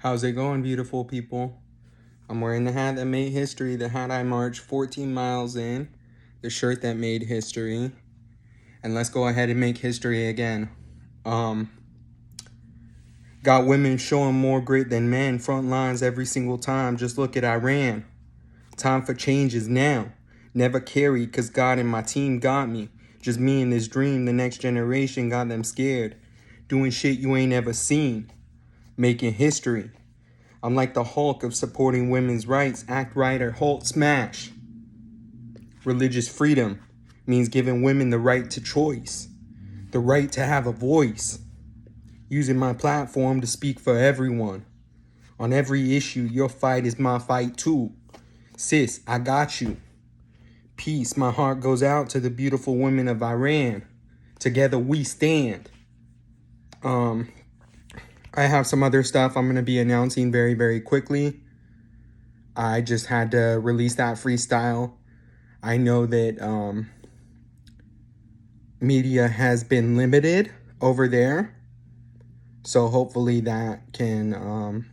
How's it going, beautiful people? I'm wearing the hat that made history, the hat I marched 14 miles in, the shirt that made history, and let's go ahead and make history again. Got women showing more grit than men, front lines every single time. Just look at Iran. Time for change is now. Never carried, cause God and my team got me. Just me and this dream, the next generation got them scared. Doing shit you ain't ever seen. Making history. I'm like the Hulk of supporting women's rights. Act right or halt smash. Religious freedom means giving women the right to choice, the right to have a voice. Using my platform to speak for everyone. On every issue, your fight is my fight too. Sis, I got you. Peace, my heart goes out to the beautiful women of Iran. Together we stand. I have some other stuff I'm going to be announcing very, very quickly. I just had to release that freestyle. I know that media has been limited over there. So hopefully that can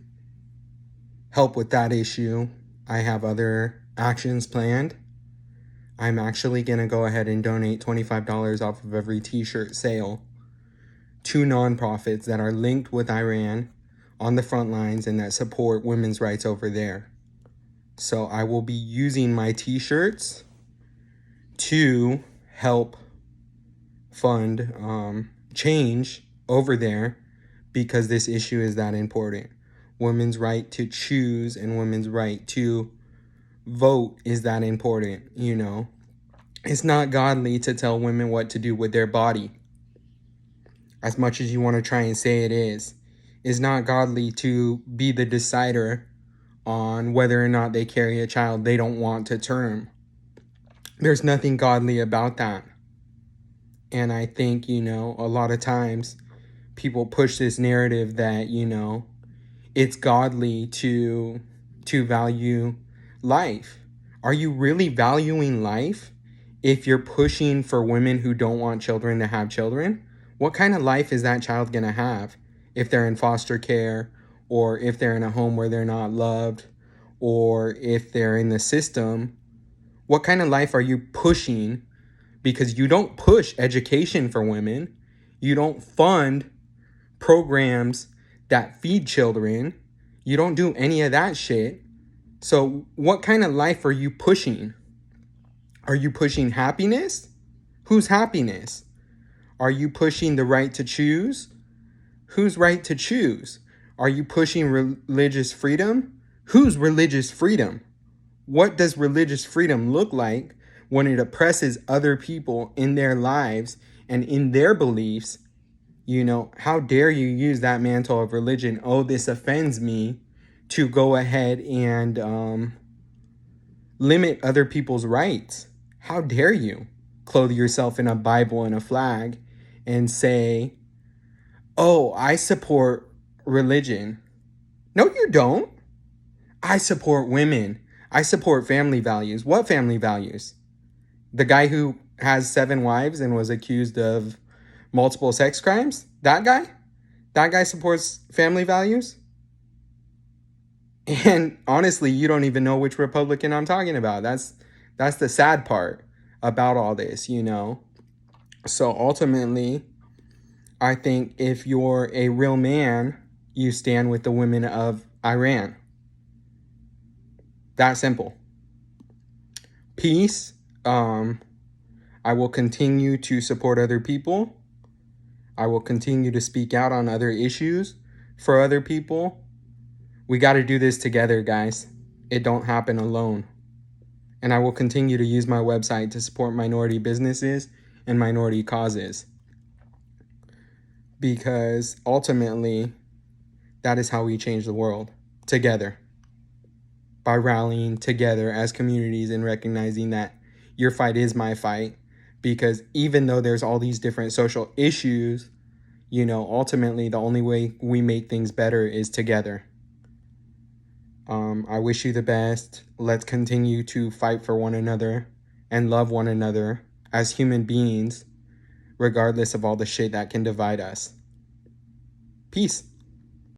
help with that issue. I have other actions planned. I'm actually going to go ahead and donate $25 off of every t-shirt sale to nonprofits that are linked with Iran on the front lines and that support women's rights over there. So I will be using my t-shirts to help fund change over there because this issue is that important. Women's right to choose and women's right to vote is that important, you know. It's not godly to tell women what to do with their body. As much as you want to try and say it is. It's not godly to be the decider on whether or not they carry a child they don't want to term. There's nothing godly about that. And I think, you know, a lot of times people push this narrative that, you know, it's godly to value life. Are you really valuing life if you're pushing for women who don't want children to have children? What kind of life is that child going to have if they're in foster care or if they're in a home where they're not loved or if they're in the system? What kind of life are you pushing? Because you don't push education for women. You don't fund programs that feed children. You don't do any of that shit. So what kind of life are you pushing? Are you pushing happiness? Whose happiness? Are you pushing the right to choose? Whose right to choose? Are you pushing religious freedom? Whose religious freedom? What does religious freedom look like when it oppresses other people in their lives and in their beliefs? You know, how dare you use that mantle of religion? Oh, this offends me, to go ahead and limit other people's rights. How dare you clothe yourself in a Bible and a flag and say, oh, I support religion. No, you don't. I support women. I support family values. What family values? The guy who has 7 wives and was accused of multiple sex crimes? That guy? That guy supports family values? And honestly, you don't even know which Republican I'm talking about. That's the sad part about all this, you know. So ultimately, I think if you're a real man, you stand with the women of Iran. That simple. Peace. I will continue to support other people. I will continue to speak out on other issues for other people. We got to do this together, guys. It don't happen alone. And I will continue to use my website to support minority businesses and minority causes. Because ultimately, that is how we change the world. Together. By rallying together as communities and recognizing that your fight is my fight. Because even though there's all these different social issues, you know, ultimately the only way we make things better is together. I wish you the best. Let's continue to fight for one another and love one another as human beings, regardless of all the shit that can divide us. Peace.